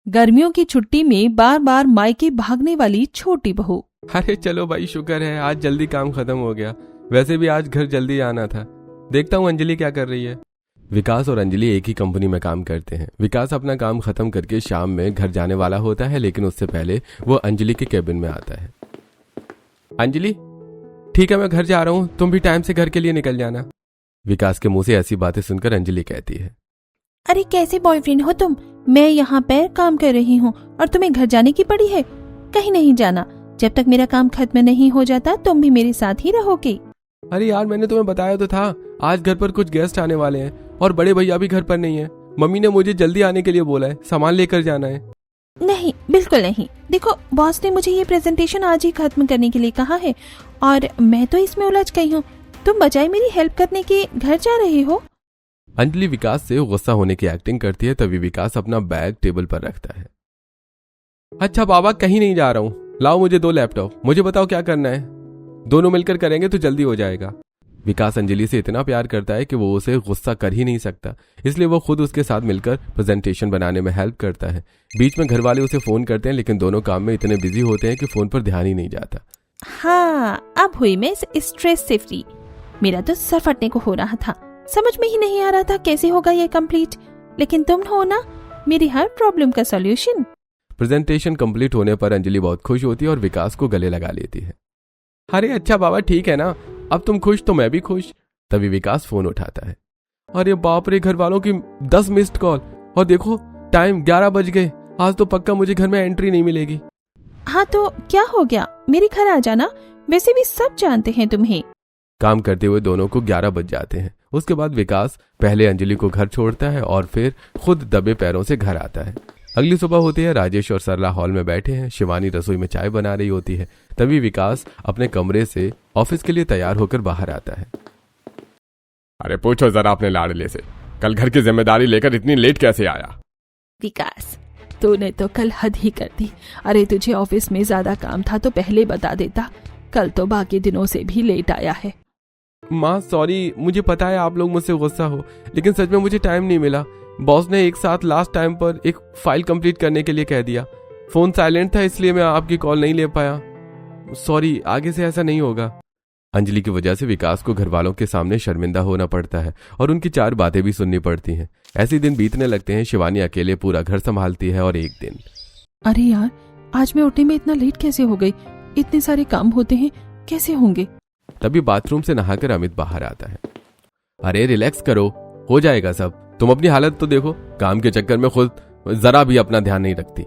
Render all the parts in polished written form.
गर्मियों की छुट्टी में बार बार मायके भागने वाली छोटी बहू। अरे चलो भाई, शुक्र है आज जल्दी काम खत्म हो गया। वैसे भी आज घर जल्दी आना था। देखता हूँ अंजलि क्या कर रही है। विकास और अंजलि एक ही कंपनी में काम करते हैं। विकास अपना काम खत्म करके शाम में घर जाने वाला होता है, लेकिन उससे पहले वो अंजलि के केबिन में आता है। अंजलि, ठीक है मैं घर जा रहा हूँ, तुम भी टाइम से घर के लिए निकल जाना। विकास के मुंह से ऐसी बातें सुनकर अंजलि कहती है, अरे कैसे बॉयफ्रेंड हो तुम? मैं यहाँ पर काम कर रही हूँ और तुम्हें घर जाने की पड़ी है। कहीं नहीं जाना, जब तक मेरा काम खत्म नहीं हो जाता तुम भी मेरे साथ ही रहोगे। अरे यार, मैंने तुम्हें बताया तो था आज घर पर कुछ गेस्ट आने वाले हैं और बड़े भैया भी घर पर नहीं है। मम्मी ने मुझे जल्दी आने के लिए बोला है, सामान लेकर जाना है। नहीं, बिल्कुल नहीं। देखो, बॉस ने मुझे ये प्रेजेंटेशन आज ही खत्म करने के लिए कहा है और मैं तो इसमें उलझ गई हूँ। तुम बजाय मेरी हेल्प करने के घर जा रहे हो। अंजलि विकास से गुस्सा होने की एक्टिंग करती है। तभी विकास अपना बैग टेबल पर रखता है। अच्छा बाबा, कहीं नहीं जा रहा हूँ, लाओ मुझे 2 लैपटॉप। मुझे बताओ क्या करना है, दोनों मिलकर करेंगे तो जल्दी हो जाएगा। विकास अंजलि से इतना प्यार करता है कि वो उसे गुस्सा कर ही नहीं सकता, इसलिए वो खुद उसके साथ मिलकर प्रेजेंटेशन बनाने में हेल्प करता है। बीच में घर वाले उसे फोन करते हैं, लेकिन दोनों काम में इतने बिजी होते हैं कि फोन पर ध्यान ही नहीं जाता। हाँ, अब हुई मैं स्ट्रेस से फ्री। मेरा तो सर फटने को हो रहा था, समझ में ही नहीं आ रहा था कैसे होगा ये कंप्लीट। लेकिन तुम हो ना मेरी हर प्रॉब्लम का सॉल्यूशन। प्रेजेंटेशन कंप्लीट होने पर अंजलि बहुत खुश होती है और विकास को गले लगा लेती है। अरे अच्छा बाबा, ठीक है ना, अब तुम खुश तो मैं भी खुश। तभी विकास फोन उठाता है। अरे बाप रे, घर वालों की 10 मिस्ड कॉल और देखो टाइम 11 बज गए। आज तो पक्का मुझे घर में एंट्री नहीं मिलेगी। हाँ तो क्या हो गया, मेरे घर आ जाना, वैसे भी सब जानते हैं तुम्हें। काम करते हुए दोनों को 11 बज जाते हैं। उसके बाद विकास पहले अंजलि को घर छोड़ता है और फिर खुद दबे पैरों से घर आता है। अगली सुबह होती है। राजेश और सरला हॉल में बैठे हैं। शिवानी रसोई में चाय बना रही होती है। तभी विकास अपने कमरे से ऑफिस के लिए तैयार होकर बाहर आता है। अरे पूछो जरा अपने लाडले से, कल घर की जिम्मेदारी लेकर इतनी लेट कैसे आया? विकास, तूने तो कल हद ही कर दी। अरे तुझे ऑफिस में ज्यादा काम था तो पहले बता देता। कल तो बाकी दिनों से भी लेट आया है। माँ सॉरी, मुझे पता है आप लोग मुझसे गुस्सा हो, लेकिन सच में मुझे टाइम नहीं मिला। बॉस ने एक साथ लास्ट टाइम पर एक फाइल कंप्लीट करने के लिए कह दिया। फोन साइलेंट था इसलिए मैं आपकी कॉल नहीं ले पाया। सॉरी, आगे से ऐसा नहीं होगा। अंजलि की वजह से विकास को घर वालों के सामने शर्मिंदा होना पड़ता है और उनकी 4 बातें भी सुननी पड़ती हैं। ऐसे दिन बीतने लगते हैं। शिवानी अकेले पूरा घर संभालती है और एक दिन, अरे यार, आज मैं उठने में इतना लेट कैसे हो गई? इतने सारे काम होते हैं, कैसे होंगे? तभी बाथरूम से नहाकर अमित बाहर आता है। अरे रिलैक्स करो, हो जाएगा सब। तुम अपनी हालत तो देखो, काम के चक्कर में खुद जरा भी अपना ध्यान नहीं रखती।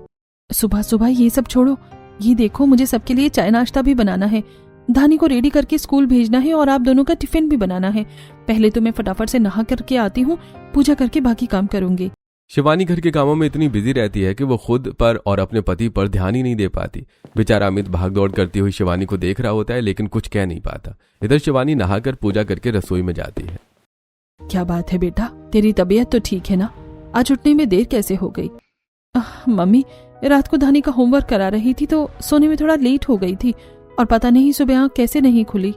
सुबह सुबह ये सब छोड़ो, ये देखो मुझे सबके लिए चाय नाश्ता भी बनाना है। धानी को रेडी करके स्कूल भेजना है और आप दोनों का टिफिन भी बनाना है। पहले तो मैं फटाफट से नहा करके आती हूँ, पूजा करके बाकी काम करूंगी। शिवानी घर के कामों में इतनी बिजी रहती है कि वो खुद पर और अपने पति पर ध्यान ही नहीं दे पाती। बेचारा अमित भागदौड़ करती हुई शिवानी को देख रहा होता है, लेकिन कुछ कह नहीं पाता। इधर शिवानी नहाकर पूजा करके रसोई में जाती है। क्या बात है बेटा, तेरी तबीयत तो ठीक है ना? आज उठने में देर कैसे हो गई? मम्मी, रात को धानी का होमवर्क करा रही थी तो सोने में थोड़ा लेट हो गई थी और पता नहीं सुबह आँख कैसे नहीं खुली।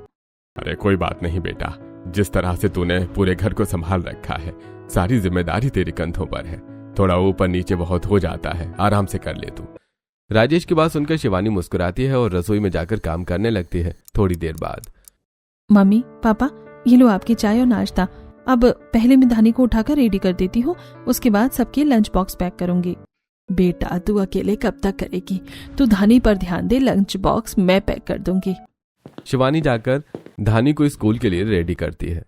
अरे कोई बात नहीं बेटा, जिस तरह से तूने पूरे घर को संभाल रखा है, सारी जिम्मेदारी तेरे कंधों पर है। थोड़ा ऊपर नीचे बहुत हो जाता है, आराम से कर ले तू। राजेश की बात सुनकर शिवानी मुस्कुराती है और रसोई में जाकर काम करने लगती है। थोड़ी देर बाद, मम्मी पापा, ये लो आपकी चाय और नाश्ता। अब पहले मैं धानी को उठाकर रेडी कर देती हूँ, उसके बाद सबके लंच बॉक्स पैक करूंगी। बेटा तू अकेले कब तक करेगी? तू धानी पर ध्यान दे, लंच बॉक्स मैं पैक कर दूंगी। शिवानी जाकर धानी को स्कूल के लिए रेडी करती है।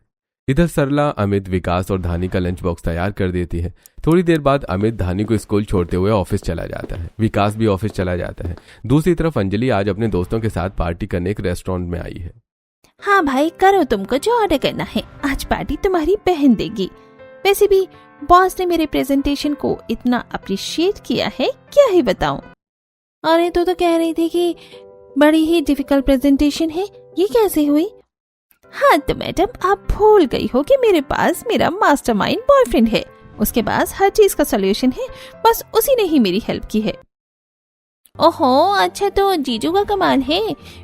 इधर सरला, अमित, विकास और धानी का लंच बॉक्स तैयार कर देती है। थोड़ी देर बाद अमित धानी को स्कूल छोड़ते हुए ऑफिस चला जाता है। विकास भी ऑफिस चला जाता है। दूसरी तरफ अंजलि आज अपने दोस्तों के साथ पार्टी करने एक रेस्टोरेंट में आई है। हाँ भाई, करो तुमको जो ऑर्डर करना है, आज पार्टी तुम्हारी बहन देगी। वैसे भी बॉस ने मेरे प्रेजेंटेशन को इतना अप्रिशिएट किया है, क्या ही बताऊं। अरे तो कह रही थी कि बड़ी ही डिफिकल्ट प्रेजेंटेशन है, ये कैसे हुई? हाँ तो मैडम, आप भूल गई हो कि मेरे पास मेरा मास्टरमाइंड बॉयफ्रेंड है। उसके पास हर चीज का सॉल्यूशन है, बस उसी ने ही मेरी हेल्प की है। ओहो, अच्छा तो जीजू का कमाल है।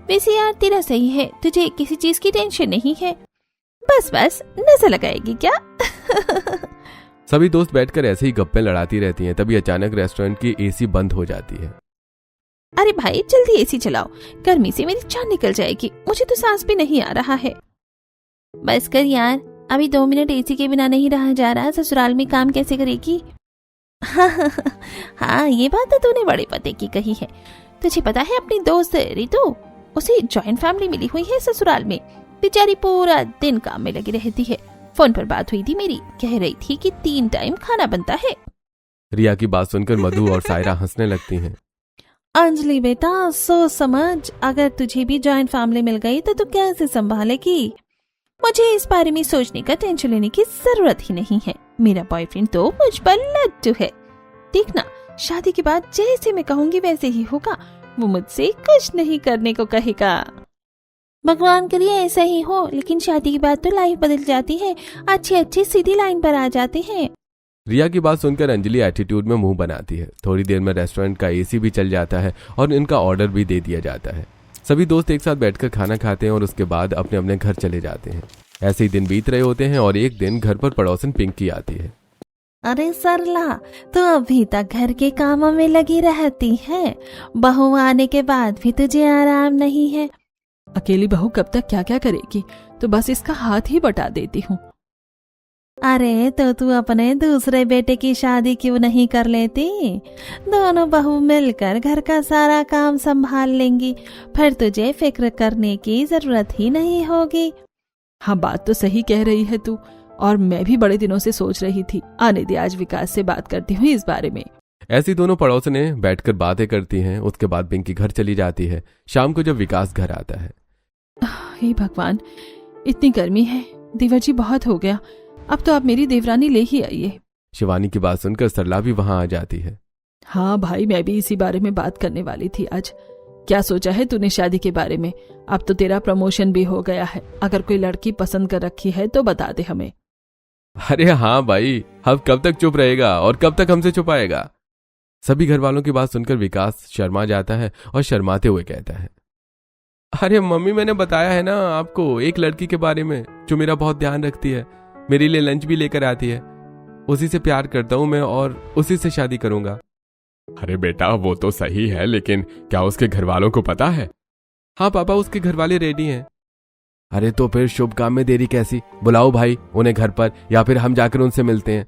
वैसे यार तेरा सही है, तुझे किसी चीज की टेंशन नहीं है। बस नजर लगाएगी क्या? सभी दोस्त बैठकर ऐसे ही गप्पे लड़ाती रहती हैं। तभी अचानक रेस्टोरेंट की एसी बंद हो जाती है। अरे भाई जल्दी एसी चलाओ, गर्मी से मेरी जान निकल जाएगी, मुझे तो सांस भी नहीं आ रहा है। बस कर यार, अभी 2 मिनट एसी के बिना नहीं रहा जा रहा, ससुराल में काम कैसे करेगी। हाँ ये बात तो तूने बड़े पते की कही है। तुझे पता है अपनी दोस्त रितु, उसे जॉइंट फैमिली मिली हुई है ससुराल में, बेचारी पूरा दिन काम में लगी रहती है। फोन पर बात हुई थी मेरी, कह रही थी कि 3 टाइम खाना बनता है। रिया की बात सुनकर मधु और सायरा हंसने लगती हैं। अंजलि बेटा सोच समझ, अगर तुझे भी जॉइंट फैमिली मिल गई तो तू कैसे संभालेगी। मुझे इस बारे में सोचने का टेंशन लेने की जरूरत ही नहीं है, मेरा बॉयफ्रेंड तो मुझ पर लट्टू है। देखना शादी के बाद जैसे मैं कहूंगी वैसे ही होगा, वो मुझसे कुछ नहीं करने को कहेगा। भगवान करिए ऐसा ही हो, लेकिन शादी के बाद तो लाइफ बदल जाती है, अच्छी अच्छी सीधी लाइन पर आ जाते हैं। रिया की बात सुनकर अंजलि एटीट्यूड में मुंह बनाती है। थोड़ी देर में रेस्टोरेंट का एसी भी चल जाता है और इनका ऑर्डर भी दे दिया जाता है। सभी दोस्त एक साथ बैठकर खाना खाते हैं और उसके बाद अपने अपने घर चले जाते हैं। ऐसे ही दिन बीत रहे होते हैं और एक दिन घर पर पड़ोसन पिंकी आती है। अरे सरला, तो अभी तक घर के कामों में लगी रहती है, बहू आने के बाद भी तुझे आराम नहीं है। अकेली बहू कब तक क्या क्या करेगी, तो बस इसका हाथ ही बटा देती हूँ। अरे तो तू अपने दूसरे बेटे की शादी क्यों नहीं कर लेती, दोनों बहू मिलकर घर का सारा काम संभाल लेंगी, फिर तुझे फिक्र करने की जरूरत ही नहीं होगी। हाँ बात तो सही कह रही है तू, और मैं भी बड़े दिनों से सोच रही थी। आने दे, आज विकास से बात करती हूँ इस बारे में। ऐसी दोनों पड़ोसने बैठकर बातें करती हैं। उसके बाद पिंकी घर चली जाती है। शाम को जब विकास घर आता है, हे भगवान, इतनी गर्मी है, देवर जी बहुत हो गया, अब तो आप मेरी देवरानी ले ही आइए। शिवानी की बात सुनकर सरला भी वहां आ जाती है। हाँ भाई, मैं भी इसी बारे में बात करने वाली थी आज। क्या सोचा है तूने शादी के बारे में? अब तो तेरा प्रमोशन भी हो गया है, अगर कोई लड़की पसंद कर रखी है तो बता दे हमें। अरे हाँ भाई, अब कब तक चुप रहेगा और कब तक हमसे छुपाएगा। सभी घर वालों की बात सुनकर विकास शर्मा जाता है और शर्माते हुए कहता है, अरे मम्मी, मैंने बताया है ना आपको एक लड़की के बारे में जो मेरा बहुत ध्यान रखती है, मेरे लिए लंच भी लेकर आती है, उसी से प्यार करता हूं मैं और उसी से शादी करूंगा। अरे बेटा वो तो सही है, लेकिन क्या उसके घर वालों को पता है? हाँ पापा, उसके घर वाले रेडी हैं। अरे तो फिर शुभ काम में देरी कैसी, बुलाओ भाई उन्हें घर पर, या फिर हम जाकर उनसे मिलते हैं।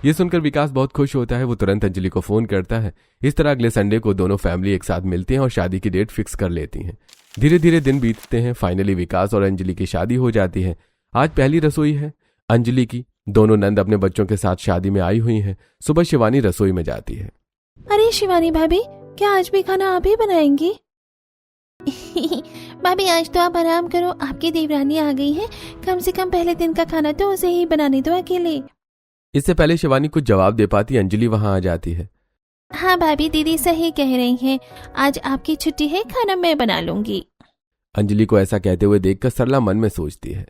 ये सुनकर विकास बहुत खुश होता है। वो तुरंत अंजलि को फोन करता है। इस तरह अगले संडे को दोनों फैमिली एक साथ मिलती हैं और शादी की डेट फिक्स कर लेती हैं। धीरे धीरे दिन बीतते हैं। फाइनली विकास और अंजलि की शादी हो जाती है। आज पहली रसोई है अंजलि की। दोनों नंद अपने बच्चों के साथ शादी में आई हुई हैं। सुबह शिवानी रसोई में जाती है। अरे शिवानी भाभी, क्या आज भी खाना आप ही बनाएंगी? भाभी आज तो आप आराम करो, आपकी देवरानी आ गई है, कम से कम पहले दिन का खाना तो उसे ही बनाने दो अकेले। इससे पहले शिवानी कुछ जवाब दे पाती अंजलि वहां आ जाती है। हाँ भाभी, दीदी सही कह रही हैं, आज आपकी छुट्टी है, खाना मैं बना लूंगी। अंजलि को ऐसा कहते हुए देखकर सरला मन में सोचती है,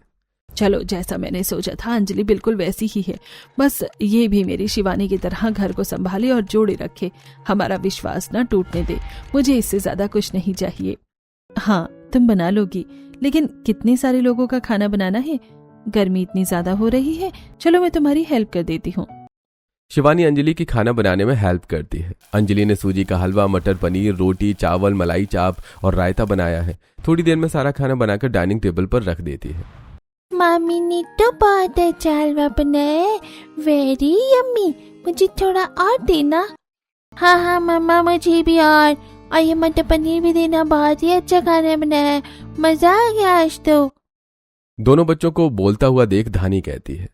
चलो जैसा मैंने सोचा था अंजलि बिल्कुल वैसी ही है, बस ये भी मेरी शिवानी की तरह घर को संभाले और जोड़े रखे, हमारा विश्वास न टूटने दे। मुझे इससे ज्यादा कुछ नहीं चाहिए। हाँ तुम बना लोगी, लेकिन कितने सारे लोगों का खाना बनाना है, गर्मी इतनी ज्यादा हो रही है, चलो मैं तुम्हारी हेल्प कर देती हूँ। शिवानी अंजलि की खाना बनाने में हेल्प करती है। अंजलि ने सूजी का हलवा, मटर पनीर, रोटी, चावल, मलाई चाप और रायता बनाया है। थोड़ी देर में सारा खाना बनाकर डाइनिंग टेबल पर रख देती है। मामी ने तो बहुत अच्छा हलवा बनाया, वेरी यम्मी, मुझे थोड़ा और देना। हाँ हाँ मम्मा, मुझे भी और ये मटर पनीर भी देना, बहुत ही अच्छा खाना बनाया, मजा आ गया आज तो। दोनों बच्चों को बोलता हुआ देख धानी कहती है,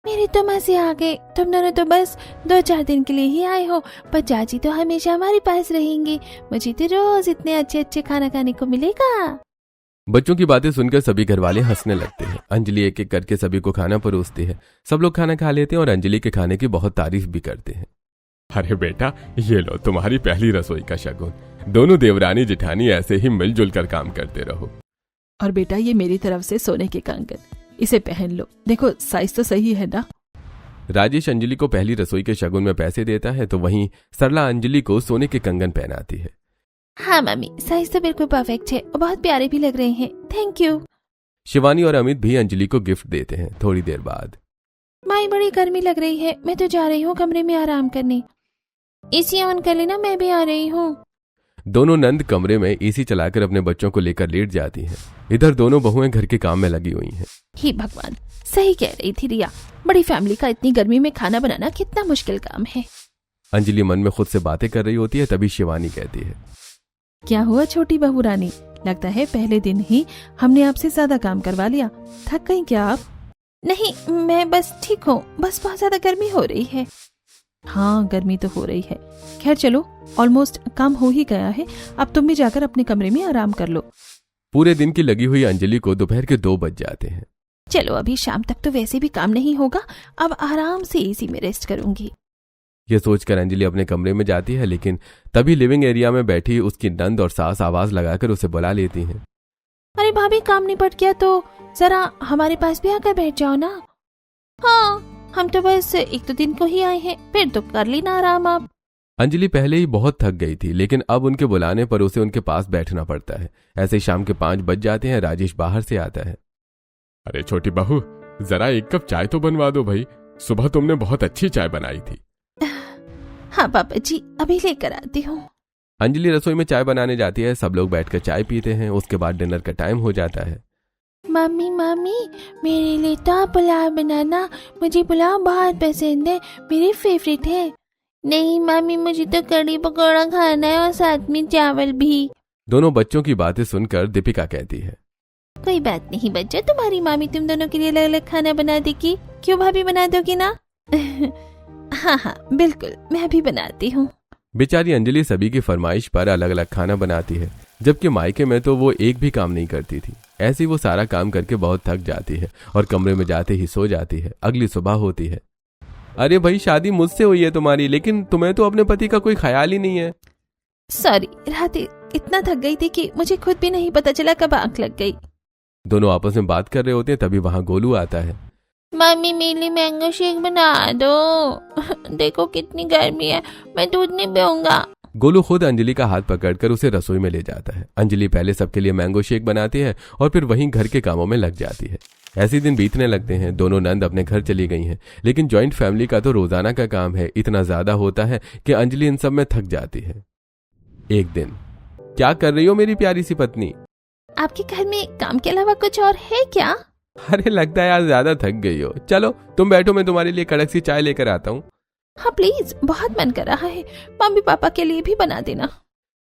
मेरे तो मजे आ गए, तुम दोनों तो बस 2-4 दिन के लिए ही आए हो, पर चाची तो हमेशा हमारे पास रहेंगी, मुझे तो रोज इतने अच्छे अच्छे खाना खाने को मिलेगा। बच्चों की बातें सुनकर सभी घरवाले हंसने लगते हैं। अंजलि एक एक करके सभी को खाना परोसती है। सब लोग खाना खा लेते हैं और अंजलि के खाने की बहुत तारीफ भी करते हैं। अरे बेटा, ये लो तुम्हारी पहली रसोई का शगुन। दोनों देवरानी जिठानी ऐसे ही मिलजुल कर काम करते रहो। और बेटा ये मेरी तरफ से सोने के कंगन, इसे पहन लो, देखो साइज तो सही है ना। राजेश अंजलि को पहली रसोई के शगुन में पैसे देता है, तो वहीं सरला अंजलि को सोने के कंगन पहनाती है। हाँ मम्मी, साइज तो बिल्कुल परफेक्ट है और बहुत प्यारे भी लग रहे हैं, थैंक यू। शिवानी और अमित भी अंजलि को गिफ्ट देते हैं। थोड़ी देर बाद माई बड़ी गर्मी लग रही है, मैं तो जा रही हूँ कमरे में आराम करने। एसी ऑन कर लेना, मैं भी आ रही हूँ। दोनों नंद कमरे में एसी चलाकर अपने बच्चों को लेकर लेट जाती हैं। इधर दोनों बहुएं घर के काम में लगी हुई हैं। हे भगवान, सही कह रही थी रिया, बड़ी फैमिली का इतनी गर्मी में खाना बनाना कितना मुश्किल काम है। अंजलि मन में खुद से बातें कर रही होती है, तभी शिवानी कहती है, क्या हुआ छोटी बहू रानी, लगता है पहले दिन ही हमने आपसे ज्यादा काम करवा लिया, थक गई क्या आप? नहीं, मैं बस ठीक हूँ, बस बहुत ज्यादा गर्मी हो रही है। हाँ, गर्मी तो हो रही है। खैर चलो, ऑलमोस्ट काम हो ही गया है, अब तुम भी जाकर अपने कमरे में आराम कर लो। पूरे दिन की लगी हुई अंजलि को दोपहर के 2 बज जाते हैं। चलो, अभी शाम तक तो वैसे भी काम नहीं होगा, अब आराम से एसी में रेस्ट करूंगी। ये सोचकर अंजलि अपने कमरे में जाती है, लेकिन तभी लिविंग एरिया में बैठी उसकी नंद और सास आवाज लगाकर उसे बुला लेती हैं। अरे भाभी, काम निपट गया तो जरा हमारे पास भी आकर बैठ जाओ ना। हाँ, हम तो बस 1-2 दिन को ही आए हैं, फिर तो कर लेना आराम आप। अंजलि पहले ही बहुत थक गई थी, लेकिन अब उनके बुलाने पर उसे उनके पास बैठना पड़ता है। ऐसे ही शाम के 5 बज जाते हैं। राजेश बाहर से आता है। अरे छोटी बहू, जरा 1 कप चाय तो बनवा दो भाई, सुबह तुमने बहुत अच्छी चाय बनाई थी। हाँ पापा जी, अभी लेकर आती हूँ। अंजलि रसोई में चाय बनाने जाती है। सब लोग बैठकर चाय पीते हैं। उसके बाद डिनर का टाइम हो जाता है। मम्मी मेरे लिए तो पुलाव बनाना, मुझे पुलाव बहुत पसंद है, मेरी फेवरेट है। नहीं मम्मी, मुझे तो कढ़ी पकौड़ा खाना है और साथ में चावल भी। दोनों बच्चों की बातें सुनकर दीपिका कहती है, कोई बात नहीं बच्चों, तुम्हारी मामी तुम दोनों के लिए अलग अलग खाना बना देगी। क्यों भाभी, बना दोगी ना? हाँ, बिल्कुल, मैं अभी बनाती हूँ। बेचारी अंजलि सभी की फरमाइश पर अलग अलग खाना बनाती है, जबकि मायके में तो वो एक भी काम नहीं करती थी। ऐसे ही वो सारा काम करके बहुत थक जाती है और कमरे में जाते ही सो जाती है। अगली सुबह होती है। अरे भाई, शादी मुझसे हुई है तुम्हारी, लेकिन तुम्हें तो अपने पति का कोई ख्याल ही नहीं है। सॉरी, रात इतना थक गई थी कि मुझे खुद भी नहीं पता चला कब आंख लग गई। दोनों आपस में बात कर रहे होते हैं, तभी वहां गोलू आता है। मम्मी, मेरे लिए मैंगो शेक बना दो, देखो कितनी गर्मी है, मैं दूध नहीं पीऊंगा। गोलू खुद अंजलि का हाथ पकड़कर उसे रसोई में ले जाता है। अंजलि पहले सबके लिए मैंगो शेक बनाती है और फिर वहीं घर के कामों में लग जाती है। ऐसे दिन बीतने लगते हैं। दोनों नंद अपने घर चली गई हैं, लेकिन जॉइंट फैमिली का तो रोजाना का काम है इतना ज्यादा होता है कि अंजलि इन सब में थक जाती है। एक दिन, क्या कर रही हो मेरी प्यारी सी पत्नी? आपके घर में काम के अलावा कुछ और है क्या? अरे लगता है आज ज्यादा थक गई हो। चलो तुम बैठो, मैं तुम्हारे लिए कड़क सी चाय लेकर आता हूँ। हाँ प्लीज, बहुत मन कर रहा है, मम्मी पापा के लिए भी बना देना।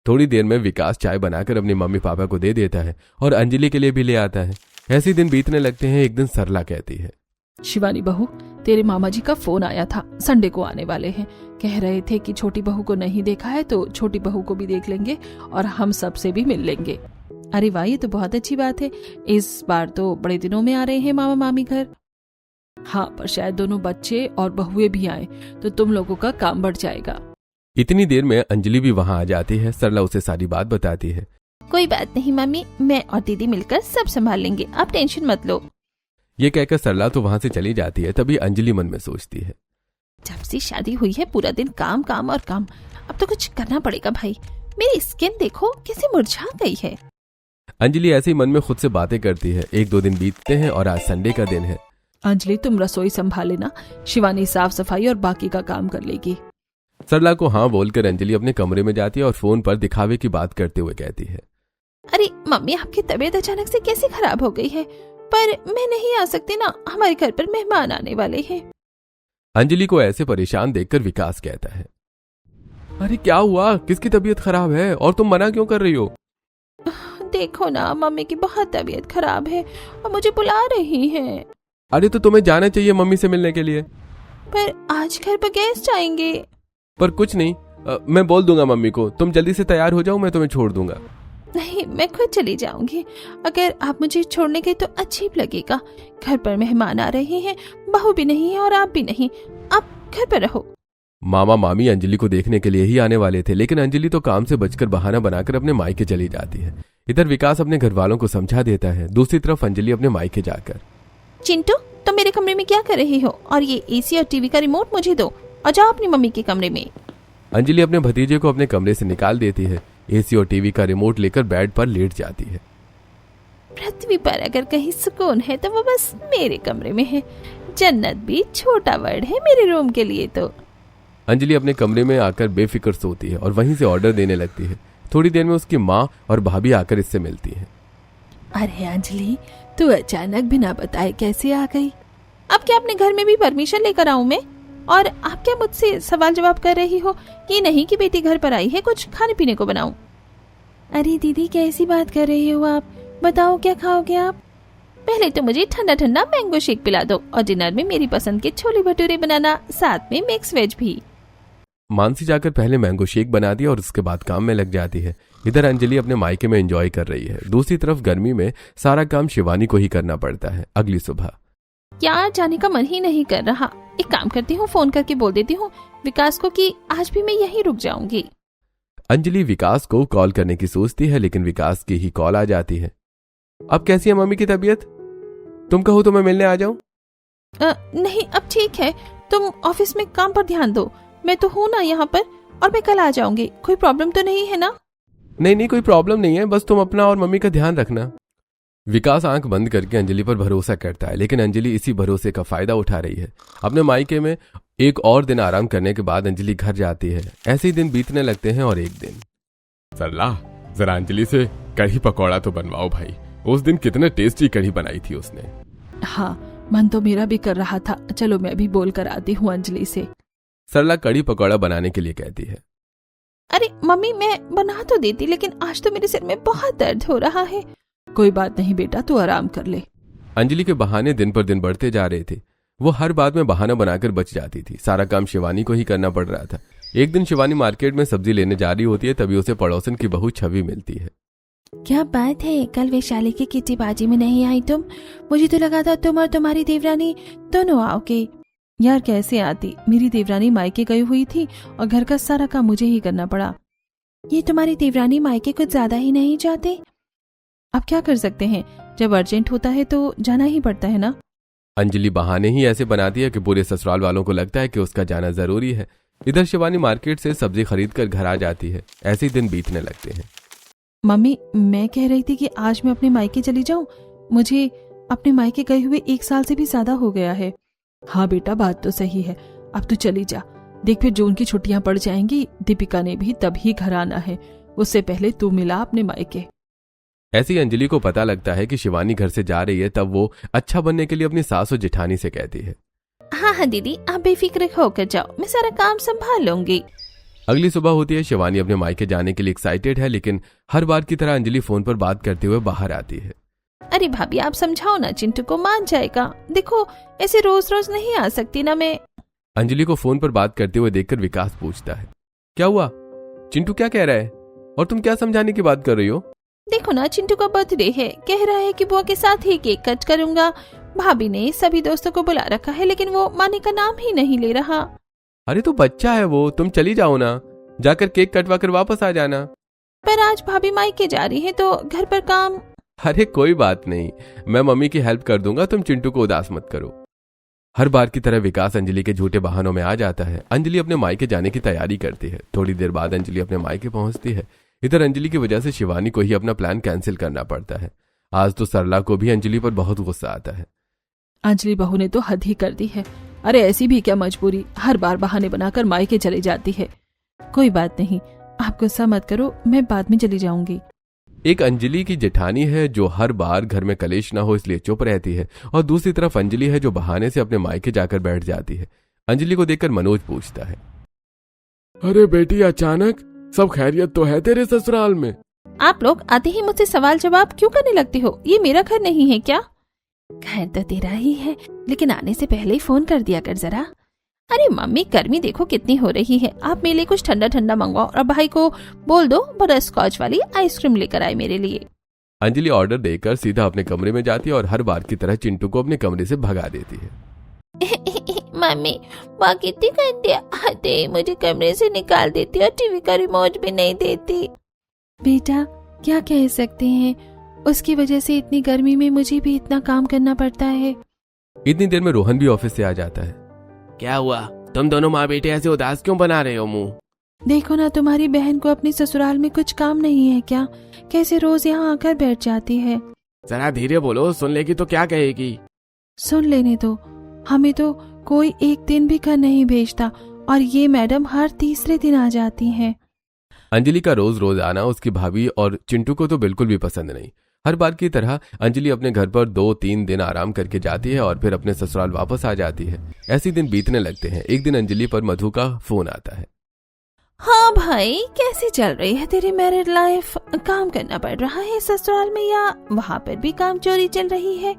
थोड़ी देर में विकास चाय बनाकर अपने मम्मी पापा को दे देता है और अंजलि के लिए भी ले आता है। ऐसे दिन बीतने लगते हैं। एक दिन सरला कहती है, शिवानी बहू, तेरे मामा जी का फोन आया था, संडे को आने वाले हैं। कह रहे थे कि छोटी बहू को नहीं देखा है तो छोटी बहू को भी देख लेंगे और हम सबसे भी मिल लेंगे। अरे वाह, ये तो बहुत अच्छी बात है। इस बार तो बड़े दिनों में आ रहे हैं मामा मामी घर। हाँ, पर शायद दोनों बच्चे और बहुएं भी आए तो तुम लोगों का काम बढ़ जाएगा। इतनी देर में अंजलि भी वहां आ जाती है। सरला उसे सारी बात बताती है। कोई बात नहीं मम्मी, मैं और दीदी मिलकर सब संभाल लेंगे, आप टेंशन मत लो। ये कहकर सरला तो वहां से चली जाती है। तभी अंजलि मन में सोचती है, जब से शादी हुई है पूरा दिन काम काम और काम, अब तो कुछ करना पड़ेगा भाई। मेरी स्किन देखो कैसे मुरझा गई है। अंजलि ऐसे ही मन में खुद से बातें करती है। 1-2 दिन बीतते हैं और आज संडे का दिन है। अंजलि, तुम रसोई संभाल लेना, शिवानी साफ सफाई और बाकी का काम कर लेगी। सरला को हाँ बोलकर अंजलि अपने कमरे में जाती है और फोन पर दिखावे की बात करते हुए कहती है, अरे मम्मी, आपकी तबीयत अचानक से कैसे खराब हो गई है? पर मैं नहीं आ सकती ना, हमारे घर पर मेहमान आने वाले हैं। अंजलि को ऐसे परेशान देखकर विकास कहता है, अरे क्या हुआ, किसकी तबीयत खराब है और तुम मना क्यों कर रही हो? देखो ना, मम्मी की बहुत तबीयत खराब है और मुझे बुला रही है। अरे तो तुम्हें जाना चाहिए मम्मी से मिलने के लिए। पर आज घर पर गेस्ट आएंगे। पर कुछ नहीं, मैं बोल दूंगा मम्मी को, तुम जल्दी से तैयार हो जाओ, मैं तुम्हें छोड़ दूंगा। नहीं, मैं खुद चली जाऊंगी। अगर आप मुझे छोड़ने गए तो अजीब लगेगा। घर पर मेहमान आ रहे हैं, बहू भी नहीं है और आप भी नहीं, आप घर पर रहो। मामा मामी अंजलि को देखने के लिए ही आने वाले थे, लेकिन अंजलि तो काम से बचकर बहाना बनाकर अपने मायके चली जाती है। इधर विकास अपने घर वालों को समझा देता है। दूसरी तरफ अंजलि अपने मायके जाकर, चिंटू, तुम मेरे कमरे में क्या कर रही हो? और ये एसी और टीवी का रिमोट मुझे दो और जाओ अपनी मम्मी के कमरे में। अंजलि अपने भतीजे को अपने कमरे से निकाल देती है। एसी और टीवी का रिमोट लेकर बेड पर लेट जाती है। पृथ्वी पर अगर कहीं सुकून है तो वो बस मेरे कमरे में है। जन्नत भी छोटा वर्ड है मेरे रूम के लिए तो। अंजलि अपने कमरे में आकर बेफिक्र सोती है और वहीं से ऑर्डर देने लगती है। थोड़ी देर में उसकी माँ और भाभी आकर इससे मिलती हैं। अरे अंजलि, तू अचानक बिना बताए कैसे आ गई? अब क्या अपने घर में भी परमिशन लेकर आऊं मैं? और आप क्या मुझसे सवाल जवाब कर रही हो? ये नहीं कि बेटी घर पर आई है कुछ खाने पीने को बनाऊं। अरे दीदी, कैसी बात कर रही हो आप? बताओ क्या खाओगे आप? पहले तो मुझे ठंडा ठंडा मैंगो शेक पिला दो और डिनर में मेरी पसंद के छोले भटूरे बनाना, साथ में मिक्स वेज भी। मानसी जाकर पहले मैंगो शेक बना दिया और उसके बाद काम में लग जाती है। इधर अंजलि अपने मायके में एंजॉय कर रही है। दूसरी तरफ गर्मी में सारा काम शिवानी को ही करना पड़ता है। अगली सुबह क्या जाने का मन ही नहीं कर रहा। एक काम करती हूँ, फोन करके बोल देती हूँ विकास को कि आज भी मैं यहीं रुक जाऊंगी। अंजलि विकास को कॉल करने की सोचती है, लेकिन विकास की ही कॉल आ जाती है। अब कैसी है मम्मी की तबीयत? तुम कहो तो मैं मिलने आ जाऊं? नहीं, अब ठीक है। तुम ऑफिस में काम पर ध्यान दो। मैं तो हूँ ना यहाँ पर, और मैं कल आ जाऊंगी। कोई प्रॉब्लम तो नहीं है ना? नहीं, कोई प्रॉब्लम नहीं है, बस तुम अपना और मम्मी का ध्यान रखना। विकास आंख बंद करके अंजलि पर भरोसा करता है, लेकिन अंजलि इसी भरोसे का फायदा उठा रही है। अपने मायके में एक और दिन आराम करने के बाद अंजलि घर जाती है। ऐसे ही दिन बीतने लगते हैं और एक दिन सरला, जरा अंजलि से कढ़ी पकौड़ा तो बनवाओ भाई। उस दिन कितने टेस्टी कढ़ी बनाई थी उसने। हाँ, मन तो मेरा भी कर रहा था। चलो मैं भी बोल कर आती हूँ अंजलि से। सरला कढ़ी पकौड़ा बनाने के लिए कहती है। अरे मम्मी, मैं बना तो देती, लेकिन आज तो मेरे सिर में बहुत दर्द हो रहा है। कोई बात नहीं बेटा, तू आराम कर ले। अंजलि के बहाने दिन पर दिन बढ़ते जा रहे थे। वो हर बात में बहाना बनाकर बच जाती थी। सारा काम शिवानी को ही करना पड़ रहा था। एक दिन शिवानी मार्केट में सब्जी लेने जा रही होती है, तभी उसे पड़ोसन की बहू छवि मिलती है। क्या बात है, कल वैशाली की किट्टी बाजी में नहीं आई तुम? मुझे तो लगा था तुम और तुम्हारी देवरानी दोनों आओगे। यार कैसे आती, मेरी देवरानी मायके गई हुई थी और घर का सारा काम मुझे ही करना पड़ा। ये तुम्हारी देवरानी मायके कुछ ज्यादा ही नहीं जाते? अब क्या कर सकते हैं, जब अर्जेंट होता है तो जाना ही पड़ता है ना। अंजलि बहाने ही ऐसे बनाती है कि पूरे ससुराल वालों को लगता है कि उसका जाना जरूरी है। इधर शिवानी मार्केट से सब्जी खरीद कर घर आ जाती है। ऐसे ही दिन बीतने लगते हैं। मम्मी, मैं कह रही थी कि आज मैं अपने मायके चली जाऊं। मुझे अपने मायके गए हुए 1 साल से भी ज्यादा हो गया है। हाँ बेटा, बात तो सही है। अब तू चली जा। देख, फिर जून की छुट्टियां पड़ जाएंगी। दीपिका ने भी तभी घर आना है। उससे पहले तू मिला अपने मायके। ऐसे ही अंजलि को पता लगता है कि शिवानी घर से जा रही है, तब वो अच्छा बनने के लिए अपनी सास और जेठानी से कहती है, हाँ दीदी, आप बेफिक्र होकर जाओ, मैं सारा काम संभाल लूंगी। अगली सुबह होती है। शिवानी अपने मायके जाने के लिए एक्साइटेड है, लेकिन हर बार की तरह अंजलि फोन पर बात करते हुए बाहर आती है। अरे भाभी, आप समझाओ ना, चिंटू को मान जाएगा। देखो, ऐसे रोज रोज नहीं आ सकती ना मैं। अंजलि को फोन पर बात करते हुए देखकर विकास पूछता है, क्या हुआ? चिंटू क्या कह रहा है और तुम क्या समझाने की बात कर रही हो? देखो ना, चिंटू का बर्थडे है, कह रहा है कि बुआ के साथ ही केक कट करूंगा। भाभी ने सभी दोस्तों को बुला रखा है, लेकिन वो माने का नाम ही नहीं ले रहा। अरे तो बच्चा है वो, तुम चली जाओ ना, जाकर केक कटवा कर वापस आ जाना। पर आज भाभी मायके जा रही है तो घर पर काम। अरे कोई बात नहीं, मैं मम्मी की हेल्प कर दूंगा, तुम चिंटू को उदास मत करो। हर बार की तरह विकास अंजलि के झूठे बहानों में आ जाता है। अंजलि अपने मायके जाने की तैयारी करती है। थोड़ी देर बाद अंजलि अपने मायके पहुंचती है। इधर अंजलि की वजह से शिवानी को ही अपना प्लान कैंसिल करना पड़ता है। आज तो सरला को भी अंजलि पर बहुत गुस्सा आता है। अंजलि बहू ने तो हद ही कर दी है। अरे ऐसी भी क्या मजबूरी, हर बार बहाने बनाकर मायके चली जाती है। कोई बात नहीं, आप गुस्सा मत करो, मैं बाद में चली जाऊंगी। एक अंजलि की जेठानी है जो हर बार घर में कलेश ना हो इसलिए चुप रहती है, और दूसरी तरफ अंजलि है जो बहाने से अपने मायके जाकर बैठ जाती है। अंजलि को देखकर मनोज पूछता है, अरे बेटी, अचानक सब खैरियत तो है तेरे ससुराल में? आप लोग आते ही मुझसे सवाल जवाब क्यों करने लगते हो? ये मेरा घर नहीं है क्या? घर तो तेरा ही है, लेकिन आने से पहले ही फोन कर दिया कर जरा। अरे मम्मी, गर्मी देखो कितनी हो रही है। आप मेरे लिए कुछ ठंडा ठंडा मंगवाओ और भाई को बोल दो बटर स्कॉच वाली आइसक्रीम लेकर आए मेरे लिए। अंजलि ऑर्डर देकर सीधा अपने कमरे में जाती है और हर बार की तरह चिंटू को अपने कमरे से भगा देती है। मम्मी, माँ कितनी गंदी आते, मुझे कमरे से निकाल देती और टीवी का रिमोट भी नहीं देती। बेटा, क्या कह सकते हैं, उसकी वजह से इतनी गर्मी में मुझे भी इतना काम करना पड़ता है। इतनी देर में रोहन भी ऑफिस से आ जाता है। क्या हुआ, तुम दोनों माँ बेटे ऐसे उदास क्यों बना रहे हो मुंह? देखो ना, तुम्हारी बहन को अपने ससुराल में कुछ काम नहीं है क्या? कैसे रोज यहाँ आकर बैठ जाती है। जरा धीरे बोलो, सुन लेगी तो क्या कहेगी? सुन लेने दो। हमें तो कोई एक दिन भी घर नहीं भेजता और ये मैडम हर तीसरे दिन आ जाती हैं। अंजलि का रोज रोज आना उसकी भाभी और चिंटू को तो बिल्कुल भी पसंद नहीं। हर बार की तरह अंजलि अपने घर पर 2-3 दिन आराम करके जाती है और फिर अपने ससुराल वापस आ जाती है। ऐसे दिन बीतने लगते हैं। एक दिन अंजलि पर मधु का फोन आता है। हाँ भाई, कैसी चल रही है तेरी मैरिड लाइफ? काम करना पड़ रहा है ससुराल में या वहाँ पर भी काम चोरी चल रही है?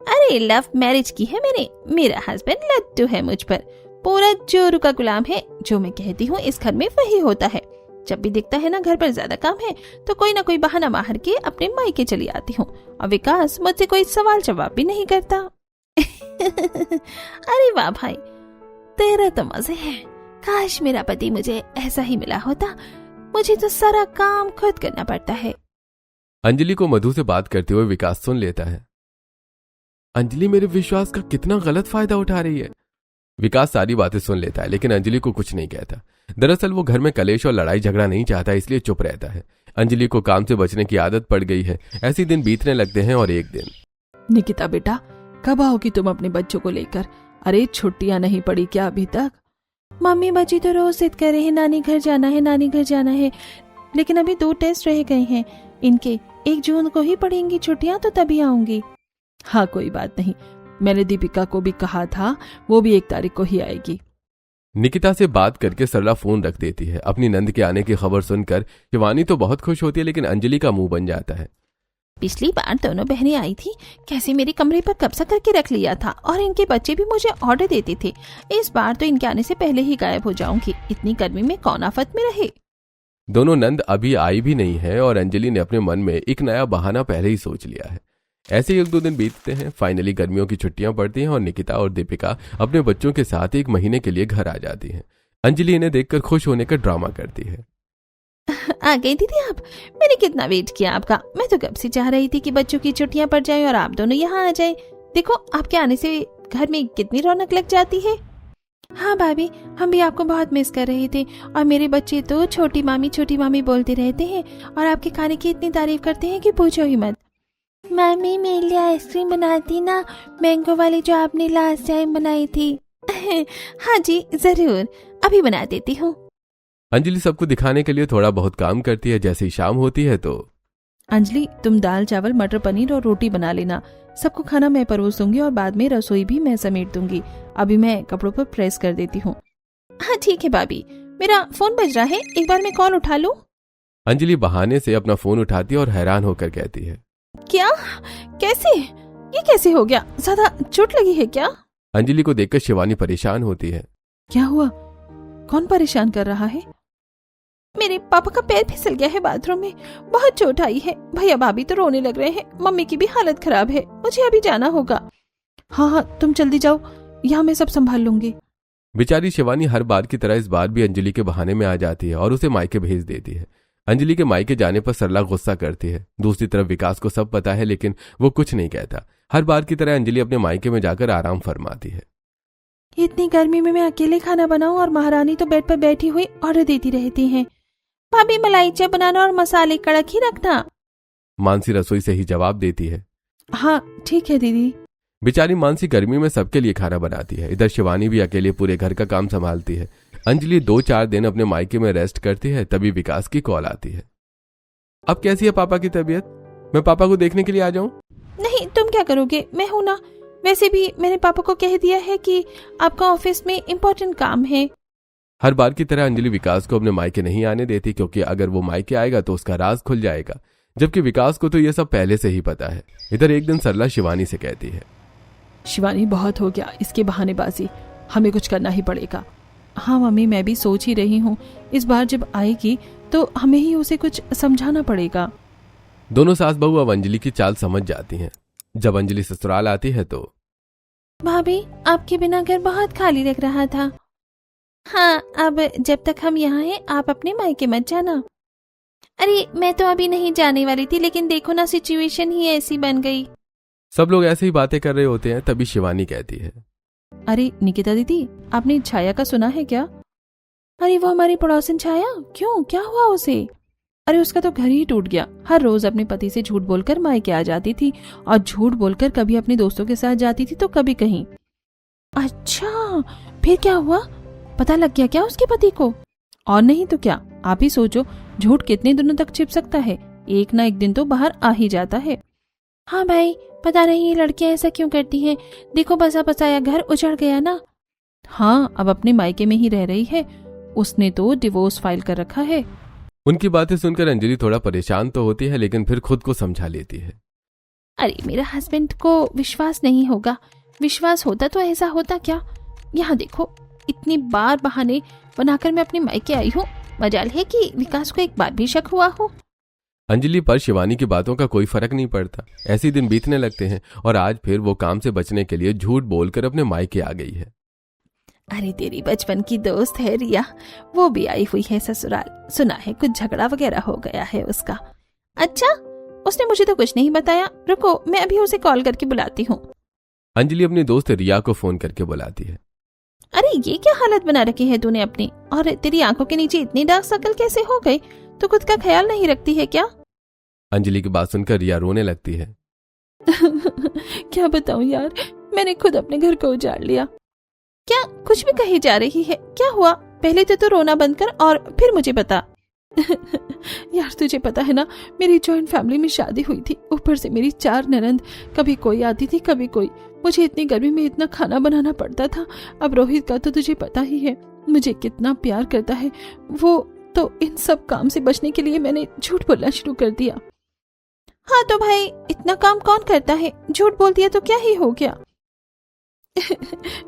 अरे लव मैरिज की है मैंने। मेरा हस्बैंड लट्टू है मुझ पर, पूरा जोरू का गुलाम है। जो मैं कहती हूँ इस घर में वही होता है। जब भी दिखता है ना घर पर ज्यादा काम है तो कोई ना कोई बहाना मार के अपने मायके चली आती हूँ और विकास मुझसे कोई सवाल जवाब भी नहीं करता। अरे वाह भाई, तेरे तो मजे हैं। काश मेरा पति मुझे ऐसा ही मिला होता। मुझे तो सारा काम खुद करना पड़ता है। अंजलि को मधु से बात करते हुए विकास सुन लेता है। अंजलि मेरे विश्वास का कितना गलत फायदा उठा रही है। विकास सारी बातें सुन लेता है लेकिन अंजलि को कुछ नहीं कहता। दरअसल वो घर में कलेश और लड़ाई झगड़ा नहीं चाहता, इसलिए चुप रहता है। अंजलि को काम से बचने की आदत पड़ गई है। ऐसे दिन बीतने लगते हैं और एक दिन, निकिता बेटा, कब आओगी तुम अपने बच्चों को लेकर? अरे छुट्टियां नहीं पड़ी क्या अभी तक? मम्मी बच्ची तो रोज जिद कर रहे हैं नानी घर जाना है, नानी घर जाना है। लेकिन अभी 2 टेस्ट रह गए हैं इनके। 1 जून को ही पड़ेंगी छुट्टियां, तो तभी आऊंगी। हाँ कोई बात नहीं, मैंने दीपिका को भी कहा था, वो भी 1 तारीख को ही आएगी। निकिता से बात करके सरला फोन रख देती है। अपनी नंद के आने की खबर सुनकर शिवानी तो बहुत खुश होती है लेकिन अंजलि का मुंह बन जाता है। पिछली बार दोनों बहनें आई थी, कैसे मेरे कमरे पर कब्जा करके रख लिया था और इनके बच्चे भी मुझे ऑर्डर देते थे। इस बार तो इनके आने से पहले ही गायब हो जाऊंगी। इतनी गर्मी में कौन आफत में रहे। दोनों नंद अभी आई भी नहीं है और अंजलि ने अपने मन में एक नया बहाना पहले ही सोच लिया है। ऐसे ही 1-2 दिन बीतते हैं। फाइनली गर्मियों की छुट्टियां पड़ती हैं और निकिता और दीपिका अपने बच्चों के साथ 1 महीने के लिए घर आ जाती हैं। अंजलि इन्हें देखकर खुश होने का ड्रामा करती है। आ गई दीदी आप? मैंने कितना वेट किया आपका। मैं तो कब से चाह रही थी कि बच्चों की छुट्टियां पड़ जाएं और आप दोनों यहाँ आ जाएं। देखो आपके आने से घर में कितनी रौनक लग जाती है। हाँ भाभी, हम भी आपको बहुत मिस कर रहे थे और मेरे बच्चे तो छोटी मामी बोलते रहते हैं और आपके खाने की इतनी तारीफ करते हैं कि पूछो ही मत। मम्मी मेरे लिए आइसक्रीम बनाती ना, मैंगो वाली जो आपने लास्ट टाइम बनाई थी। हाँ जी जरूर, अभी बना देती हूँ। अंजलि सबको दिखाने के लिए थोड़ा बहुत काम करती है। जैसे ही शाम होती है तो, अंजलि तुम दाल चावल मटर पनीर और रोटी बना लेना। सबको खाना मैं परोस दूंगी और बाद में रसोई भी मैं समेट दूंगी। अभी मैं कपड़ों पर प्रेस कर देती हूँ। हाँ ठीक है भाभी, मेरा फोन बज रहा है, एक बार मैं कॉल उठा लूं? अंजलि बहाने से अपना फोन उठाती है और हैरान होकर कहती है, क्या? कैसे? ये कैसे हो गया? ज्यादा चोट लगी है क्या? अंजलि को देखकर शिवानी परेशान होती है। क्या हुआ? कौन परेशान कर रहा है? मेरे पापा का पैर फिसल गया है बाथरूम में, बहुत चोट आई है। भैया भाभी तो रोने लग रहे हैं, मम्मी की भी हालत खराब है। मुझे अभी जाना होगा। हाँ तुम जल्दी जाओ, यहाँ मैं सब संभाल लूंगी। बेचारी शिवानी हर बार की तरह इस बार भी अंजलि के बहाने में आ जाती है और उसे मायके भेज देती है। अंजलि के मायके जाने पर सरला गुस्सा करती है। दूसरी तरफ विकास को सब पता है लेकिन वो कुछ नहीं कहता। हर बार की तरह अंजलि अपने मायके में जाकर आराम फरमाती है। इतनी गर्मी में मैं अकेले खाना बनाऊं और महारानी तो बेड पर बैठी हुई ऑर्डर देती रहती हैं। भाभी मलाई चाय बनाना और मसाले कड़क ही रखना। मानसी रसोई से ही जवाब देती है। हाँ ठीक है दीदी। बेचारी मानसी गर्मी में सबके लिए खाना बनाती है। इधर शिवानी भी अकेले पूरे घर का काम संभालती है। अंजलि 2-4 दिन अपने मायके में रेस्ट करती है। तभी विकास की कॉल आती है। अब कैसी है पापा की तबीयत? मैं पापा को देखने के लिए आ जाऊं? नहीं, तुम क्या करोगे, मैं हूं ना। वैसे भी मैंने पापा को कह दिया है कि आपका ऑफिस में इम्पोर्टेंट काम है। हर बार की तरह अंजलि विकास को अपने मायके नहीं आने देती क्योंकि अगर वो मायके आएगा तो उसका राज खुल जाएगा, जबकि विकास को तो ये सब पहले से ही पता है। इधर एक दिन सरला शिवानी से कहती है, शिवानी बहुत हो गया इसके बहानेबाजी, हमें कुछ करना ही पड़ेगा। हाँ मम्मी, मैं भी सोच ही रही हूँ, इस बार जब आएगी तो हमें ही उसे कुछ समझाना पड़ेगा। दोनों सास बहू अब अंजलि की चाल समझ जाती हैं। जब अंजलि ससुराल आती है तो, भाभी आपके बिना घर बहुत खाली लग रहा था। हाँ, अब जब तक हम यहाँ हैं आप अपने मायके मत जाना। अरे मैं तो अभी नहीं जाने वाली थी, लेकिन देखो ना सिचुएशन ही ऐसी बन गई। सब लोग ऐसे ही बातें कर रहे होते हैं। तभी शिवानी कहती है, अरे निकिता दीदी, आपने छाया का सुना है क्या? अरे वो हमारी पड़ोसन छाया, क्यों, क्या हुआ उसे? अरे उसका तो घर ही टूट गया। हर रोज अपने पति से झूठ बोलकर मायके आ जाती थी और झूठ बोलकर कभी अपने दोस्तों के साथ जाती थी तो कभी कहीं। अच्छा, फिर क्या हुआ? पता लग गया क्या उसके पति को? और नहीं तो क्या, आप ही सोचो, झूठ कितने दिनों तक छिप सकता है? एक ना एक दिन तो बाहर आ ही जाता है। हाँ भाई, पता नहीं ये लड़कियां ऐसा क्यों करती हैं। देखो बसा बसाया घर उजड़ गया ना। हाँ, अब अपने मायके में ही रह रही है। उसने तो डिवोर्स फाइल कर रखा है। उनकी बातें सुनकर अंजलि थोड़ा परेशान तो होती है, लेकिन फिर खुद को समझा लेती है। अरे मेरा हस्बैंड को विश्वास नहीं होगा, विश्वास होता तो ऐसा होता क्या? यहाँ देखो, इतनी बार बहाने बनाकर मैं अपने मायके आई हूँ, मजाल है कि विकास को एक बार भी शक हुआ हो। अंजलि पर शिवानी की बातों का कोई फर्क नहीं पड़ता। ऐसे दिन बीतने लगते हैं और आज फिर वो काम से बचने के लिए झूठ बोलकर अपने मायके आ गई है। अरे तेरी बचपन की दोस्त है रिया, वो भी आई हुई है ससुराल। सुना है कुछ झगड़ा वगैरह हो गया है उसका। अच्छा, उसने मुझे तो कुछ नहीं बताया। रुको, मैं अभी उसे कॉल करके बुलाती हूँ। अंजलि अपनी दोस्त रिया को फोन करके बुलाती है। अरे ये क्या हालत बना रखी है तूने अपनी? और तेरी आंखों के नीचे इतनी डार्क सर्कल कैसे हो गए? तो खुद का ख्याल नहीं रखती है क्या? अंजलि की बात सुनकर रिया रोने लगती है। क्या बताऊं यार, मैंने खुद अपने घर को उजाड़ लिया। क्या कुछ भी कही जा रही है? क्या हुआ? पहले तो रोना बंद कर और फिर मुझे बता। यार तुझे पता है ना, मेरी जॉइंट फैमिली में शादी हुई थी। ऊपर से मेरी 4 ननंद, कभी कोई आती थी कभी कोई। मुझे इतनी गर्मी में इतना खाना बनाना पड़ता था। अब रोहित का तो तुझे पता ही है, मुझे कितना प्यार करता है वो। तो इन सब काम से बचने के लिए मैंने झूठ बोलना शुरू कर दिया। हाँ तो भाई, इतना काम कौन करता है? झूठ बोल दिया तो क्या ही हो गया?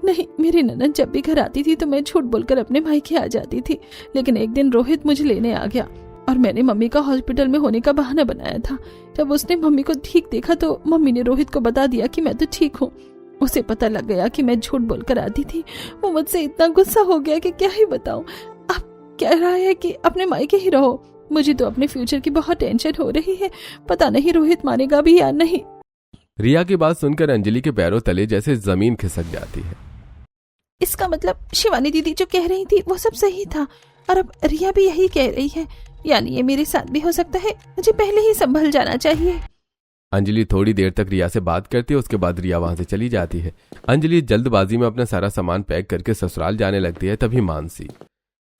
नहीं, मेरी ननद जब भी घर आती थी तो मैं झूठ बोलकर अपने मायके आ जाती थी। लेकिन एक दिन रोहित मुझे लेने आ गया और मैंने मम्मी का हॉस्पिटल में होने का बहाना बनाया था। जब उसने मम्मी को ठीक देखा तो मम्मी ने रोहित को बता दिया कि मैं तो ठीक हूँ। उसे पता लग गया कि मैं झूठ बोलकर आती थी। वो मुझसे इतना गुस्सा हो गया कि क्या ही बताऊं। अब कह रहा है कि अपने मायके ही रहो। मुझे तो अपने फ्यूचर की बहुत टेंशन हो रही है। पता नहीं रोहित मानेगा भी या नहीं। रिया की बात सुनकर अंजलि के पैरों तले जैसे जमीन खिसक जाती है। इसका मतलब शिवानी दीदी जो कह रही थी वो सब सही था और अब रिया भी यही कह रही है। यानी ये मेरे साथ भी हो सकता है। मुझे पहले ही संभल जाना चाहिए। अंजलि थोड़ी देर तक रिया से बात करती है, उसके बाद रिया वहां से चली जाती है। अंजलि जल्दबाजी में अपना सारा सामान पैक करके ससुराल जाने लगती है। तभी मानसी,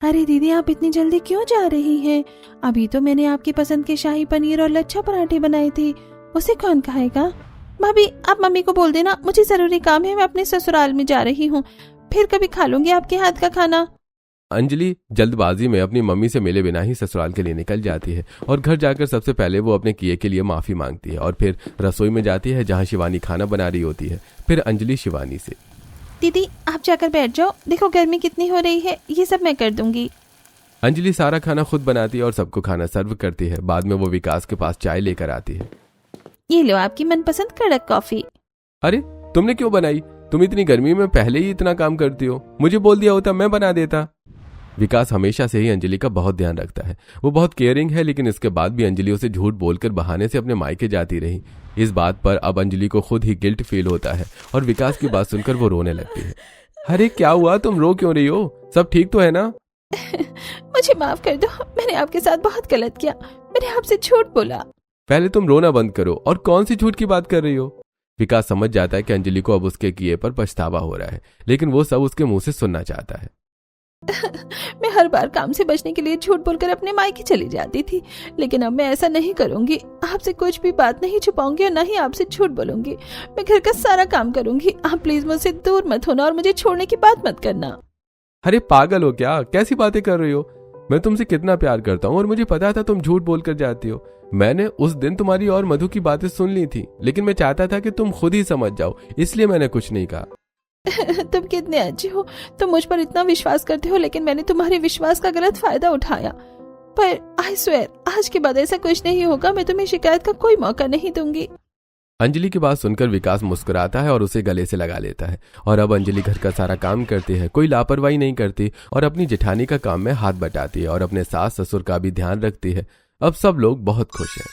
अरे दीदी, आप इतनी जल्दी क्यों जा रही हैं? अभी तो मैंने आपकी पसंद के शाही पनीर और लच्छा पराठे बनाए थे, उसे कौन खाएगा? भाभी, आप मम्मी को बोल देना मुझे जरूरी काम है, मैं अपने ससुराल में जा रही हूँ, फिर कभी खा लूंगी आपके हाथ का खाना। अंजलि जल्दबाजी में अपनी मम्मी से मिले बिना ही ससुराल के लिए निकल जाती है और घर जाकर सबसे पहले वो अपने किए के लिए माफी मांगती है और फिर रसोई में जाती है जहाँ शिवानी खाना बना रही होती है। फिर अंजलि शिवानी से, दीदी आप जाकर बैठ जाओ, देखो गर्मी कितनी हो रही है, ये सब मैं कर दूंगी। अंजलि सारा खाना खुद बनाती है और सबको खाना सर्व करती है। बाद में वो विकास के पास चाय लेकर आती है। ये लो आपकी मनपसंद कड़क कॉफी। अरे तुमने क्यों बनाई? तुम इतनी गर्मी में पहले ही इतना काम करती हो, मुझे बोल दिया होता मैं बना देता। विकास हमेशा से ही अंजलि का बहुत ध्यान रखता है। वो बहुत केयरिंग है, लेकिन इसके बाद भी अंजलि उसे झूठ बोलकर बहाने से अपने मायके जाती रही। इस बात पर अब अंजलि को खुद ही गिल्ट फील होता है और विकास की बात सुनकर वो रोने लगती है। अरे क्या हुआ, तुम रो क्यों रही हो? सब ठीक तो है ना? मुझे माफ कर दो, मैंने आपके साथ बहुत गलत किया, मैंने आपसे झूठ बोला। पहले तुम रोना बंद करो, और कौन सी झूठ की बात कर रही हो? विकास समझ जाता है कि अंजलि को अब उसके किए पर पछतावा हो रहा है, लेकिन वो सब उसके मुंह से सुनना चाहता है। मैं हर बार काम से बचने के लिए झूठ बोलकर अपने मायके चली जाती थी, लेकिन अब मैं ऐसा नहीं करूंगी। आपसे कुछ भी बात नहीं छुपाऊंगी और न ही आपसे झूठ बोलूंगी। मैं घर का सारा काम करूंगी। आप प्लीज मुझसे दूर मत होना और मुझे छोड़ने की बात मत करना। अरे पागल हो क्या? कैसी बातें कर रही हो? मैं तुमसे कितना प्यार करता हूँ और मुझे पता था तुम झूठ बोलकर जाती हो। मैंने उस दिन तुम्हारी और मधु की बातें सुन ली थी, लेकिन मैं चाहता था कि तुम खुद ही समझ जाओ, इसलिए मैंने कुछ नहीं कहा। तुम कितने अच्छे हो, तुम मुझ पर इतना विश्वास करते हो, लेकिन मैंने तुम्हारे विश्वास का गलत फायदा उठाया। पर आई स्वेयर आज के बाद ऐसा कुछ नहीं होगा। मैं तुम्हें शिकायत का कोई मौका नहीं दूंगी। अंजलि की बात सुनकर विकास मुस्कुराता है और उसे गले से लगा लेता है। और अब अंजलि घर का सारा काम करती है, कोई लापरवाही नहीं करती और अपनी जेठानी का काम में हाथ बटाती है और अपने सास ससुर का भी ध्यान रखती है। अब सब लोग बहुत खुश हैं।